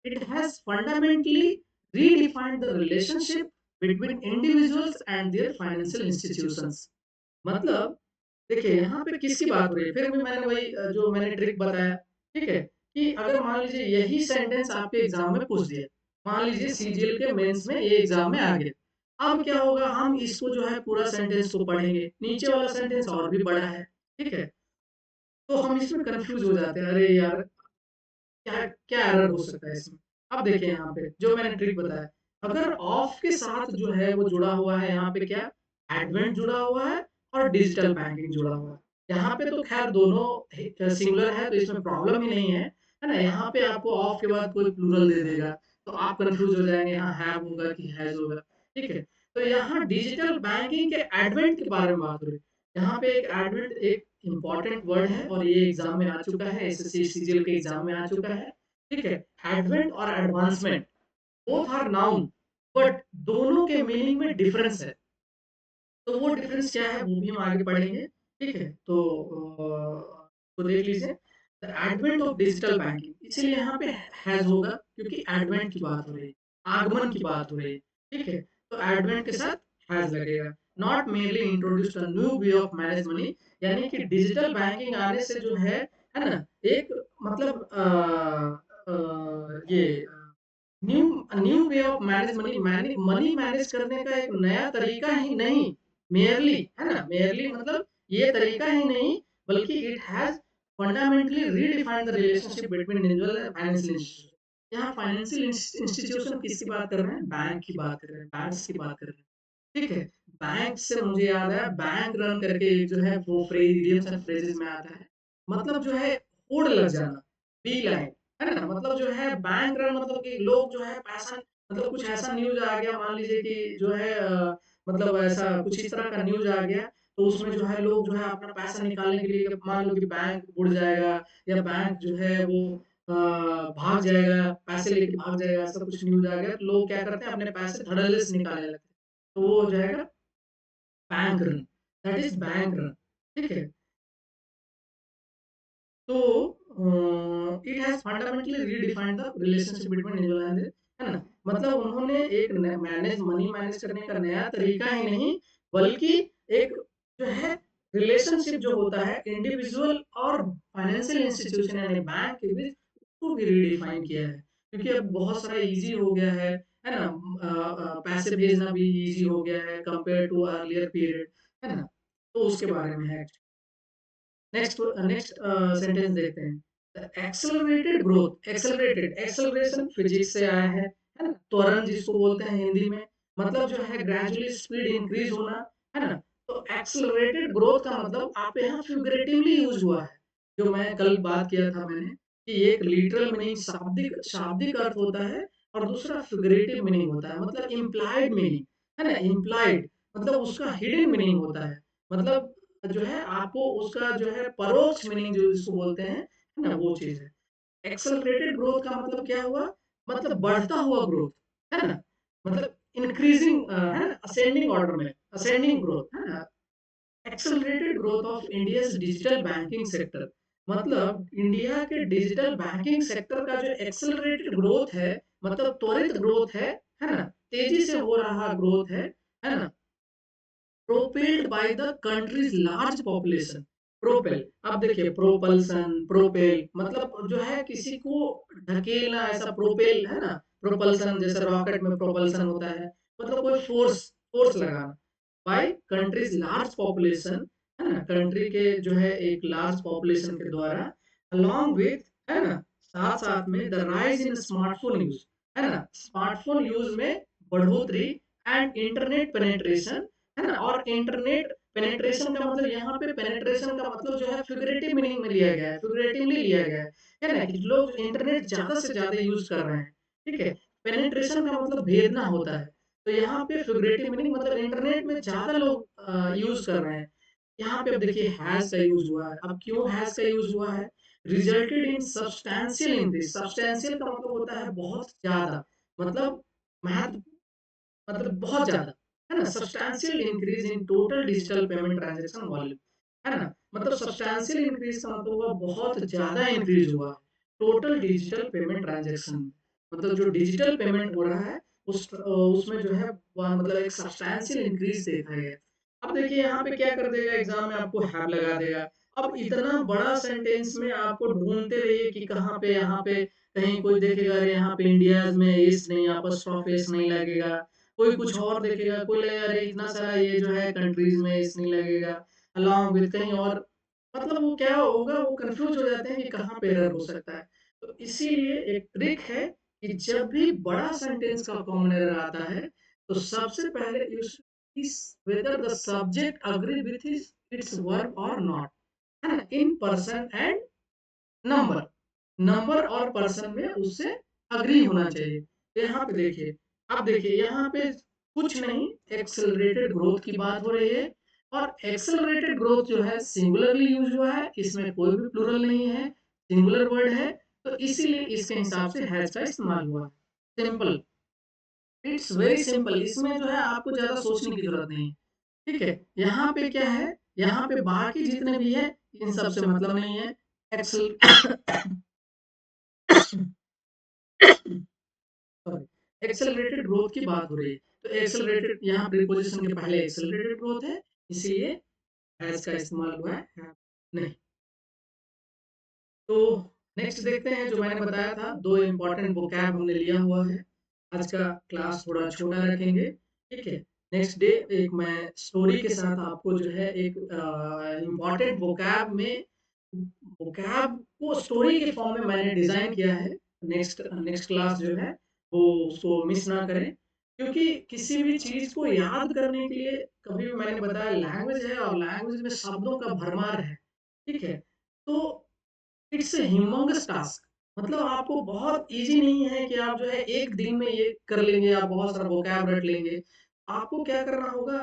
it has fundamentally redefined the relationship between individuals and their financial institutions. मतलब देखिए यहाँ पे किसकी बात हो रही है? फिर भी मैंने वही जो मैंने ट्रिक बताया, ठीक है? कि अगर मान लीजिए यही सेंटेंस आपके एग्जाम में पूछ दिया, मान लीजिए सीजीएल के मेंस में ये एग्जाम में आ गया। अब क्या होगा हम इसको जो है पूरा सेंटेंस को पढ़ेंगे, नीचे वाला सेंटेंस और भी बड़ा है, ठीक है? तो हम इसमें कन्फ्यूज़ हो जाते हैं, अरे यार! क्या क्या एरर हो सकता है इसमें? अब देखिए यहाँ पे जो मैंने ट्रिक बताया, अगर ऑफ के साथ जो है वो जुड़ा हुआ है यहाँ पे क्या? एडवेंट जुड़ा हुआ है और डिजिटल बैंकिंग जुड़ा हुआ है। यहाँ पे तो ख़ैर दोनों सिंगुलर है तो इसमें प्रॉब्लम ही नहीं है ना? यहाँ पे आपको ऑफ के बाद कोई प्लूरल दे देगा, तो आप कन्फ्यूज़ हो जाएँगे हाँ, हैव होगा कि हैज़ होगा, ठीक है? तो यहाँ डिजिटल बैंकिंग के एडवेंट के बारे में बात हो रही है। यहाँ पे एक एडवेंट एक इम्पोर्टेंट वर्ड है और ये एग्जाम में आ चुका है, एसएससी सीजीएल के एग्जाम में आ चुका है, ठीक है? एडवेंट और advancement both are noun but दोनों के मीनिंग में डिफरेंस है। तो वो डिफरेंस क्या है वो भी हम आगे पढ़ेंगे, ठीक है? तो देख लीजिए the advent of digital banking इसीलिए यहाँ पे हैज होगा क्योंकि एडवेंट की बात हो रही है, आगमन की बात हो रही है, ठीक है? तो एडवेंट के साथ हैज लगेगा। Not merely introduced a new way of manage money यानी कि डिजिटल बैंकिंग आने से जो है ना? एक मतलब ये new new way of manage money money manage करने का एक नया तरीका ही नहीं मेयरली है ना मेयरली मतलब ये तरीका ही नहीं बल्कि it has fundamentally redefined the relationship between individual and financial institution. यहाँ फाइनेंशियल इंस्टीट्यूशन किसकी बात कर रहे हैं? बैंक की बात कर रहे हैं, बैंक्स की बात कर रहे हैं, ठीक है? बैंक से मुझे याद है बैंक रन करके एक जो है वो फ्रेज इडियम्स एंड फ्रेजेस में आता है, मतलब जो है होड़ लग जाना, बी लाइन, है ना? मतलब जो है बैंक रन मतलब कि लोग जो है पैसा मतलब कुछ ऐसा न्यूज़ आ गया मान लीजिए कि जो है मतलब ऐसा कुछ इस तरह का न्यूज़ आ गया, तो उसमें जो है लोग जो है अपना पैसा निकालने के लिए मान लो कि बैंक बुड़ जाएगा या बैंक जो है वो भाग जाएगा, पैसे लेके भाग जाएगा, ऐसा कुछ न्यूज़ आ गया, तो लोग क्या करते हैं अपने पैसे धड़ल्ले से निकालने लगते हैं। तो वो हो जाएगा bank run, that is bank run, ठीक है? तो it has fundamentally redefined the relationship between individual and है ना? मतलब उन्होंने एक मनी मैनेज करने का नया तरीका ही नहीं, बल्कि एक जो है रिलेशनशिप जो होता है इंडिविजुअल और फाइनेंशियल इंस्टीट्यूशन यानी बैंक के बीच उसको भी रीडिफाइन किया है। क्योंकि अब बहुत सारा ईज़ी हो गया है ना? पैसे भेजना भी ईज़ी हो गया है कंपेयर टू अर्लियर पीरियड, है ना? तो उसके बारे में है। नेक्स्ट नेक्स्ट सेंटेंस देखते हैं। एक्सेलरेटेड ग्रोथ, एक्सेलरेशन फिजिक्स से आया है ना? त्वरण जिसको बोलते हैं हिंदी में, मतलब जो है ग्रेजुअली स्पीड इंक्रीज होना, है ना? तो एक्सेलरेटेड ग्रोथ का मतलब आप यहाँ फिगरेटिवली यूज हुआ है, जो मैं कल बात किया था मैंने कि एक लिटरल मीनिंग शाब्दिक शाब्दिक अर्थ होता है और दूसरा फिगरेटिव मीनिंग होता है, मतलब इम्प्लाइड मीनिंग, है ना? इम्प्लाइड मतलब उसका हिडन मीनिंग होता है, मतलब जो है आपको उसका जो है परोक्ष मीनिंग जो जिसको बोलते हैं, है ना? वो चीज़ है। एक्सेलरेटेड ग्रोथ का मतलब क्या हुआ? मतलब बढ़ता हुआ ग्रोथ, है ना? मतलब इंक्रीजिंग है ना? असेंडिंग ऑर्डर में, असेंडिंग ग्रोथ, है ना? Accelerated growth of India's digital banking sector, मतलब इंडिया के डिजिटल बैंकिंग सेक्टर का जो एक्सेलरेटेड ग्रोथ है, मतलब त्वरित ग्रोथ है ना? तेज़ी से हो रहा ग्रोथ है ना? Propelled by the countries large population. Propel, अब देखिए प्रोपल्सन, प्रोपेल मतलब जो है किसी को ढकेलना, ऐसा प्रोपेल है ना? प्रोपल्सन जैसे रॉकेट में प्रोपल्सन होता है, मतलब कोई फोर्स फोर्स लगाना। बाय कंट्रीज लार्ज पॉपुलेशन, है ना? कंट्री के जो है एक लार्ज पॉपुलेशन के द्वारा, अलोंग विथ, है ना? साथ साथ में the rise in smartphone use, है ना? स्मार्टफोन यूज में बढ़ोतरी एंड इंटरनेट पेनेट्रेशन, है ना? और इंटरनेट पेनिट्रेशन का मतलब यहाँ पे पेनिट्रेशन का मतलब जो है फिगरेटिव मीनिंग में लिया गया है, फिगरेटिवली लिया गया है ना? कि लोग इंटरनेट ज़्यादा से ज़्यादा यूज़ कर रहे हैं, ठीक है? पेनिट्रेशन का मतलब भेदना होता है, तो यहाँ पे फिगरेटिव मीनिंग मतलब इंटरनेट में ज़्यादा लोग यूज़ कर रहे हैं। यहाँ पे अब देखिए हैज़ का यूज़ हुआ है, अब क्यों हैज़ का यूज़ हुआ है? Resulted in substantial increase, substantial का मतलब होता है बहुत ज़्यादा, मतलब महत्व, मतलब बहुत ज़्यादा, है ना? Substantial increase in total digital payment transaction volume, है ना? मतलब सब्सटैंशियल इंक्रीज़ का मतलब हुआ बहुत ज़्यादा इंक्रीज़ हुआ, टोटल डिजिटल पेमेंट ट्रांज़ैक्शन में। मतलब जो डिजिटल पेमेंट हो रहा है, उसमें जो है मतलब एक सब्सटैंशियल इंक्रीज़ देखा गया। अब देखिए यहाँ पे क्या कर देगा एग्ज़ाम में आपको हैव लगा देगा। अब इतना बड़ा सेंटेंस में आपको ढूँढते रहिए कि कहाँ पे यहाँ पे कहीं कोई देखेगा अरे यहाँ पे इंडियाज़ में एस नहीं, एपोस्ट्रोफ एस नहीं लगेगा। कोई कुछ और देखेगा, कोई लगेगा अरे इतना सारा ये जो है कंट्रीज़ में इस नहीं लगेगा, अलोंग विथ कहीं और, मतलब वो क्या होगा, वो कन्फ्यूज़ हो जाते हैं कि कहाँ पे एरर हो सकता है। तो इसीलिए एक ट्रिक है कि जब भी बड़ा सेंटेंस का कॉमन एरर आता है, तो सबसे पहले you should whether the subject agree with his its verb और नॉट, है ना? In person and number, number और पर्सन में उससे अग्री होना चाहिए। तो यहाँ पे देखिए, अब देखिए यहाँ पे कुछ नहीं, एक्सेलरेटेड ग्रोथ की बात हो रही है और एक्सेलरेटेड ग्रोथ जो है सिंगुलरली यूज हुआ है, इसमें कोई भी प्लूरल नहीं है, सिंगुलर वर्ड है, तो इसीलिए इसके हिसाब से हैज का इस्तेमाल हुआ है। सिंपल, इट्स वेरी सिंपल, इसमें जो है आपको ज़्यादा सोचने की ज़रूरत नहीं है, ठीक है? यहाँ पे क्या है, यहाँ पे बाकी जितने भी हैं, इन सब से मतलब नहीं है। एक्सेल सॉरी, एक्सेलरेटेड ग्रोथ की बात हो रही है, तो एक्सेलरेटेड यहाँ प्रीपोजिशन के पहले एक्सेलरेटेड ग्रोथ है, इसीलिए हैज का इस्तेमाल हुआ है, have नहीं। तो नेक्स्ट देखते हैं, जो मैंने बताया था 2 इम्पोर्टेंट वोकैब हमने लिया हुआ है। आज का क्लास थोड़ा छोटा रखेंगे, ठीक है? नेक्स्ट डे एक मैं स्टोरी के साथ आपको जो है एक इम्पोर्टेंट वोकैब में, वोकैब को स्टोरी के फॉर्म में मैंने डिज़ाइन किया है। नेक्स्ट नेक्स्ट क्लास जो है वो उसको मिस ना करें, क्योंकि किसी भी चीज़ को याद करने के लिए, कभी भी मैंने बताया लैंग्वेज है और लैंग्वेज में शब्दों का भरमार है, ठीक है? तो इट्स अ ह्यूमंगस टास्क, मतलब आपको बहुत ईज़ी नहीं है कि आप जो है एक दिन में ये कर लेंगे, आप बहुत सारा वोकैब रट लेंगे। आपको क्या करना होगा,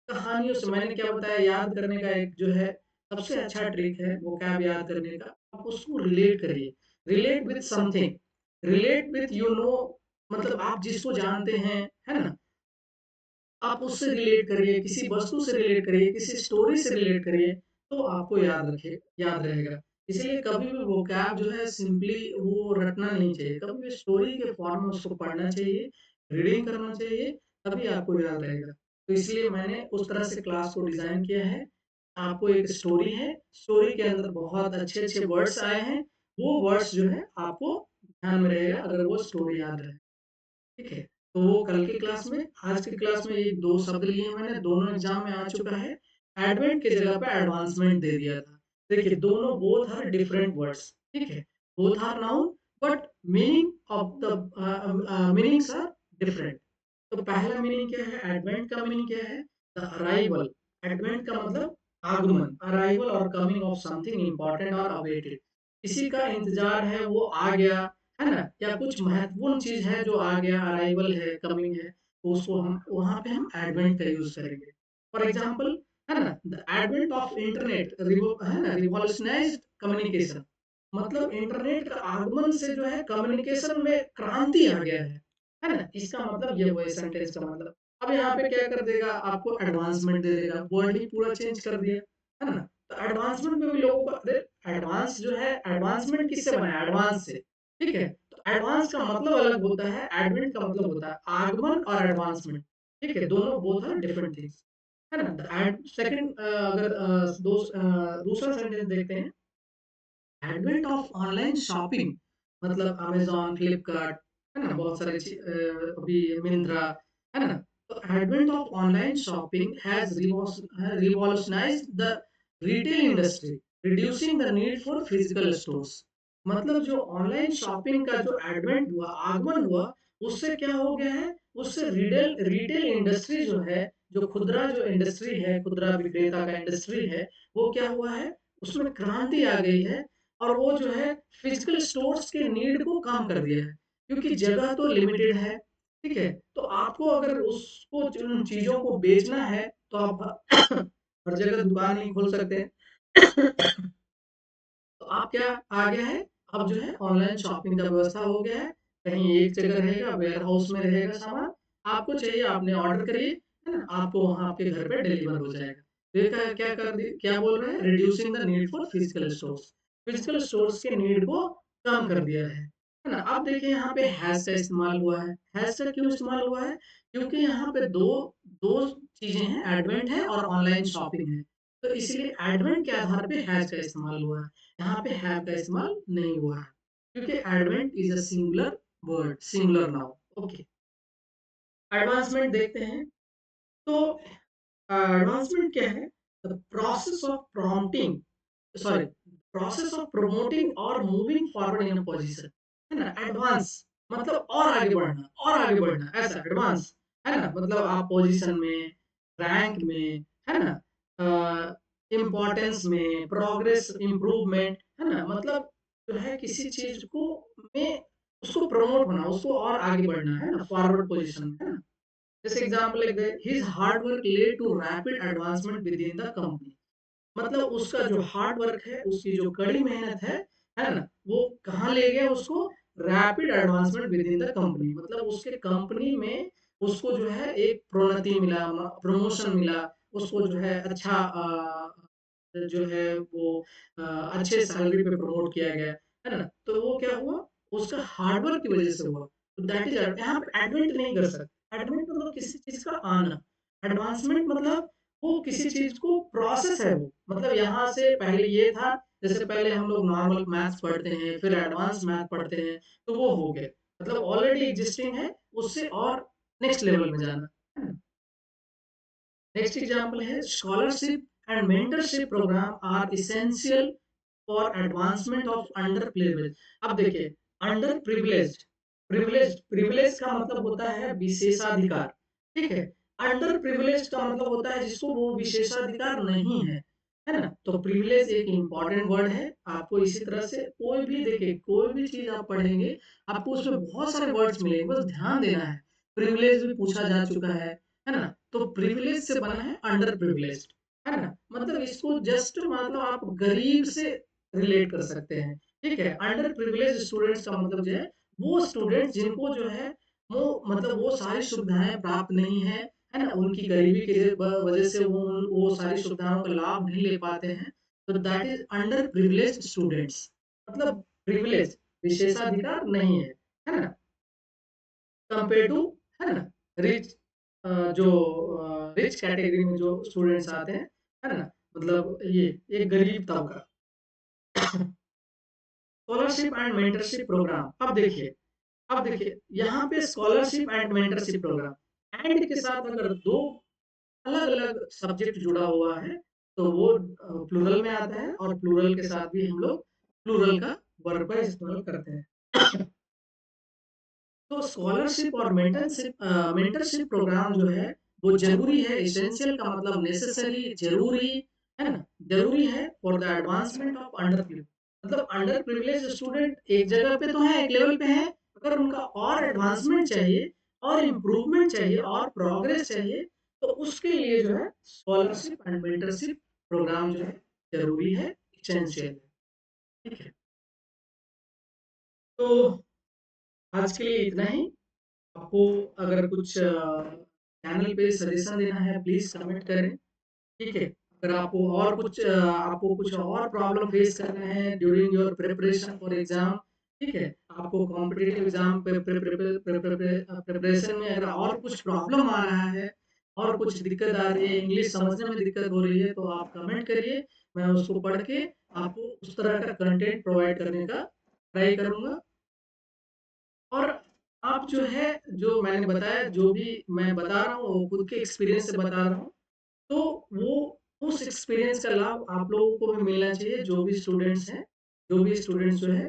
कहानियों से, मैंने क्या बताया याद करने का एक जो है सबसे अच्छा ट्रिक है वोकैब याद करने का, आप उसको रिलेट करिए। Relate with something, relate with you know, मतलब आप जिसको जानते हैं, है ना? आप उससे रिलेट करिए, किसी वस्तु से रिलेट करिए, किसी स्टोरी से रिलेट करिए, तो आपको याद रहेगा। इसीलिए कभी भी वोकैब जो है सिंपली वो रटना नहीं चाहिए, कभी भी स्टोरी के फॉर्म में उसको पढ़ना चाहिए, रीडिंग करना चाहिए, तभी आपको याद रहेगा। तो इसलिए मैंने उस तरह से क्लास को डिज़ाइन किया है। आपको एक स्टोरी है, स्टोरी के अंदर बहुत अच्छे-अच्छे वर्ड्स आए हैं, वो वर्ड्स जो है आपको ध्यान में रहेगा अगर वो स्टोरी याद रहे। ठीक है? तो वो कल की क्लास में, आज की क्लास में ये 2 शब्द लिए हैं मैंने, दोनों एग्ज़ाम में आ चुका है। एडवेंट की जगह पे एडवांसमेंट दे दिया था। देखिए दोनों बोथ आर डिफरेंट वर्ड्स, ठीक है? both are noun, but meaning of the meanings are different. तो पहला मीनिंग क्या है? एडवेंट का मीनिंग क्या है? The arrival. एडवेंट का मतलब आगमन, अराइवल और कमिंग ऑफ समथिंग इम्पोर्टेंट और अवेटेड। किसी का इंतजार है, वो आ गया, है ना? या कुछ महत्वपूर्ण चीज है जो आ गया, अराइवल है, कमिंग है, तो उसको हम वहां पे हम एडवेंट का यूज करेंगे। फॉर एग्जाम्पल, है ना, द एडवेंट ऑफ इंटरनेट है ना रिवॉल्यूशनाइज्ड कम्युनिकेशन। मतलब इंटरनेट का आगमन से जो है कम्युनिकेशन में क्रांति आ गया है ना? इसका मतलब ये हुआ इस सेंटेंस का मतलब। अब यहाँ पे क्या कर देगा? आपको एडवांसमेंट दे देगा, वर्ड ही पूरा चेंज कर दिया, है ना? तो एडवांसमेंट में भी लोगों को अरे एडवांस जो है, एडवांसमेंट किससे बना है? एडवांस से, ठीक है? तो एडवांस का मतलब अलग होता है, एडवेंट का मतलब होता है आगमन और एडवांसमेंट, ठीक है? दोनों बोथ आर डिफरेंट थिंग्स, है ना? सेकंड अगर दूसरा सेंटेंस देखते हैं, एडवेंट ऑफ ऑनलाइन शॉपिंग, मतलब अमेज़न, फ्लिपकार्ट, है ना? बहुत सारे अभी मिंत्रा, है ना? तो advent of online shopping has revolutionised the retail industry, reducing the need for physical stores. मतलब जो ऑनलाइन शॉपिंग का जो एडवेंट हुआ, आगमन हुआ, उससे क्या हो गया है? उससे रिटेल रिटेल इंडस्ट्री जो है, जो खुदरा जो इंडस्ट्री है, खुदरा विक्रेता का इंडस्ट्री है, वो क्या हुआ है? उसमें क्रांति आ गई है और वो जो है फिजिकल स्टोर्स के नीड को कम कर दिया है, क्योंकि जगह तो लिमिटेड है, ठीक है? तो आपको अगर उसको उन चीज़ों को बेचना है, तो आप हर जगह दुकान नहीं खोल सकते हैं। तो आप क्या आ गया है, अब जो है ऑनलाइन शॉपिंग का व्यवस्था हो गया है। कहीं एक जगह रहेगा, वेयर हाउस में रहेगा सामान, आपको चाहिए आपने ऑर्डर करिए, है ना? आपको वहाँ आपके घर पे डिलीवर हो जाएगा। तो ये क्या बोल रहे हैं? Reducing the need for physical stores. Physical stores के नीड को कम कर दिया है ना? अब देखिए यहाँ पे हैज़ का इस्तेमाल हुआ है। हैज़ का क्यों इस्तेमाल हुआ है? क्योंकि यहाँ पे 2 चीज़ें हैं, एडवेंट है और ऑनलाइन शॉपिंग है। तो इसीलिए एडवेंट के आधार पे हैज़ का इस्तेमाल हुआ है। यहाँ पे हैव का इस्तेमाल नहीं हुआ है, क्योंकि advent is a singular word, singular noun. Okay, advancement देखते हैं। तो एडवांसमेंट क्या है? The process of prompting, sorry, process of promoting और moving forward in a position, है ना? एडवांस मतलब और आगे बढ़ना, और आगे बढ़ना, ऐसा एडवांस, है ना? मतलब आप पोजीशन में, रैंक में, है ना? इम्पोर्टेंस में, प्रोग्रेस, इम्प्रूवमेंट, है ना? मतलब जो है किसी चीज को में उसको प्रमोट होना, उसको और आगे बढ़ना, है ना? फॉरवर्ड पोजीशन में, है ना? जैसे एग्जांपल लिख दे, his hard work led to rapid advancement within the company. मतलब उसका जो हार्ड वर्क है, उसकी जो कड़ी मेहनत है ना? वो कहाँ ले गया उसको? Rapid advancement within the company, मतलब उसके कंपनी में उसको जो है एक प्रोन्नति मिला, प्रमोशन मिला, उसको जो है अच्छा जो है वो अच्छे सैलरी पे प्रमोट किया गया, है ना? तो वो क्या हुआ? उसका हार्ड वर्क की वजह से हुआ। तो दैट इज, यहाँ पे एडवेंट नहीं कर सकते। एडवेंट मतलब किसी चीज का आना, एडवांसमेंट मतलब वो किसी चीज को प्रोसेस है वो, मतलब यहाँ से पहले ये था, जैसे पहले हम लोग नॉर्मल मैथ्स पढ़ते हैं, फिर एडवांस मैथ पढ़ते हैं, तो वो हो गया, मतलब ऑलरेडी एग्जिस्टिंग है, उससे और नेक्स्ट लेवल में जाना, है ना? नेक्स्ट एग्जांपल है, scholarship and mentorship program are essential for advancement of under privilege. अब देखिए, अंडर प्रिविलेज्ड, प्रिविलेज का मतलब होता है विशेषाधिकार, ठीक है? अंडर प्रिविलेज का मतलब होता है जिसको वो विशेषाधिकार नहीं है ना? तो प्रिविलेज एक इंपॉर्टेंट वर्ड है। आपको इसी तरह से कोई भी देखिए, कोई भी चीज आप पढ़ेंगे, आपको उसमें बहुत सारे वर्ड्स मिलेंगे, बस ध्यान देना है। प्रिविलेज भी पूछा जा चुका है ना? तो प्रिविलेज से बना है अंडर प्रिविलेज्ड, है ना? मतलब इसको जस्ट मतलब आप गरीब से रिलेट कर सकते हैं, ठीक है? अंडर प्रिविलेज स्टूडेंट्स का मतलब जो है, वो स्टूडेंट्स जिनको जो है वो मतलब वो सारी सुविधाएं प्राप्त नहीं है ना? उनकी गरीबी की वजह से वो सारी सुविधाओं का लाभ नहीं ले पाते हैं, तो that is under privilege students. मतलब प्रिविलेज विशेषाधिकार नहीं है ना? कंपेयर टू, है ना, रिच, जो रिच कैटेगरी में जो स्टूडेंट्स आते हैं, है ना? मतलब ये एक गरीब तबका। स्कॉलरशिप एंड मेंटरशिप प्रोग्राम, अब देखिए यहाँ पे scholarship and mentorship program, and के साथ अगर दो अलग अलग सब्जेक्ट जुड़ा हुआ है, तो वो प्लूरल में आता है, और प्लूरल के साथ भी हम लोग प्लूरल का वर्क का इस्तेमाल करते हैं। तो स्कॉलरशिप और मेंटरशिप प्रोग्राम जो है, वो ज़रूरी है, एसेंशियल का मतलब नेसेसरी, ज़रूरी, है ना? ज़रूरी है for the advancement of under priv मतलब अंडर प्रिविलेज्ड स्टूडेंट एक जगह पे तो है, एक लेवल पे है, अगर उनका और एडवांसमेंट चाहिए और इम्प्रूवमेंट चाहिए और प्रोग्रेस चाहिए, तो उसके लिए जो है स्कॉलरशिप एंड मेंटरशिप प्रोग्राम जो है ज़रूरी है, एसेंशियल है। ठीक है? तो आज के लिए इतना ही। आपको अगर कुछ चैनल पे सजेशन देना है प्लीज़ कमेंट करें, ठीक है? अगर आपको कुछ और प्रॉब्लम फेस करना है during your preparation for exam, ठीक है? आपको कॉम्पिटिटिव एग्ज़ाम पे प्रिपरेशन में अगर और कुछ प्रॉब्लम आ रहा है और कुछ दिक्कत आ रही है, इंग्लिश समझने में दिक्कत हो रही है, तो आप कमेंट करिए, मैं उसको पढ़ के आपको उस तरह का कंटेंट प्रोवाइड करने का ट्राई करूँगा। और आप जो है, जो मैंने बताया, जो भी मैं बता रहा हूँ, वो खुद के एक्सपीरियंस से बता रहा हूँ। तो वो उस एक्सपीरियंस का लाभ आप लोगों को भी मिलना चाहिए, जो भी स्टूडेंट्स हैं, जो भी स्टूडेंट्स जो है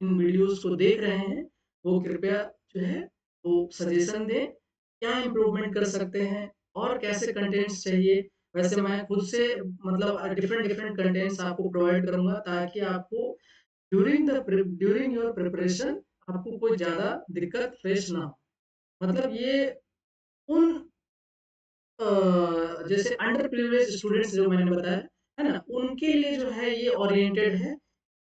इन वीडियोज़ को देख रहे हैं, वो कृपया जो है, वो सजेशन दें, क्या इम्प्रूवमेंट कर सकते हैं और कैसे कंटेंट्स चाहिए। वैसे मैं खुद से मतलब डिफरेंट-डिफरेंट कंटेंट्स आपको प्रोवाइड करूँगा ताकि आपको ड्यूरिंग योर प्रिपरेशन आपको कोई ज़्यादा दिक्कत फेस ना हो। मतलब ये उन जैसे अंडर प्रिविलेज्ड स्टूडेंट्स जो मैंने बताया, है ना? उनके लिए जो है ये ओरिएंटेड है।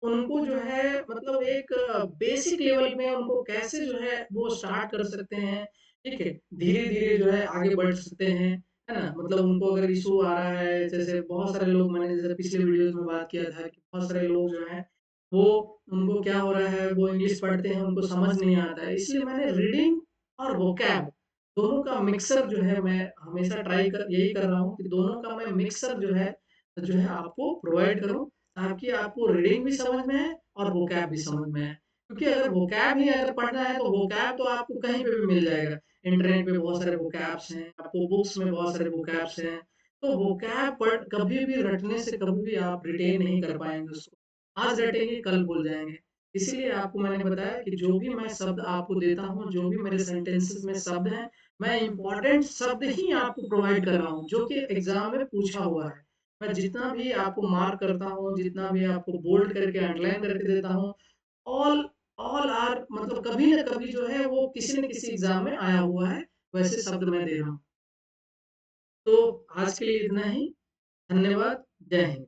उनको जो है मतलब एक बेसिक लेवल में उनको कैसे जो है वो स्टार्ट कर सकते हैं, ठीक है? धीरे-धीरे जो है आगे बढ़ सकते हैं, है ना? मतलब उनको अगर इश्यू आ रहा है, जैसे बहुत सारे लोग मैंने जैसे पिछले वीडियोज़ में बात किया था कि बहुत सारे लोग जो हैं, वो उनको क्या हो रहा है, वो इंग्लिश पढ़ते हैं, उनको समझ नहीं आता है। इसलिए मैंने रीडिंग और वोकैब दोनों का मिक्सअप जो है मैं हमेशा ट्राई कर यही कर रहा हूँ कि दोनों का मैं मिक्सअप जो है आपको प्रोवाइड करूँ, ताकि आपको रीडिंग भी समझ में आए और वोकैब भी समझ में आए। क्योंकि अगर वोकैब ही अगर पढ़ना है तो वोकैब तो आपको कहीं पे भी मिल जाएगा। इंटरनेट पे बहुत सारे वोकैब्स हैं, आपको बुक्स में बहुत सारे वोकैब्स हैं। तो वोकैब पढ़ कभी भी रटने से कभी भी आप रिटेन नहीं कर पाएँगे उसको। आज रटेंगे, कल भूल जाएँगे। इसीलिए आपको मैंने बताया कि जो भी मैं शब्द आपको देता हूँ, जो भी मेरे सेंटेंसेस में शब्द हैं, मैं इम्पोर्टेंट शब्द ही आपको प्रोवाइड कर रहा हूँ, जो कि एग्ज़ाम में पूछा हुआ है। मैं जितना भी आपको मार्क करता हूँ, जितना भी आपको बोल्ड करके अंडरलाइन करके देता हूँ, ऑल ऑल आर मतलब कभी न कभी जो है वो किसी न किसी एग्ज़ाम में आया हुआ है, वैसे शब्द मैं दे रहा हूँ। तो आज के लिए इतना ही। धन्यवाद। जय हिंद।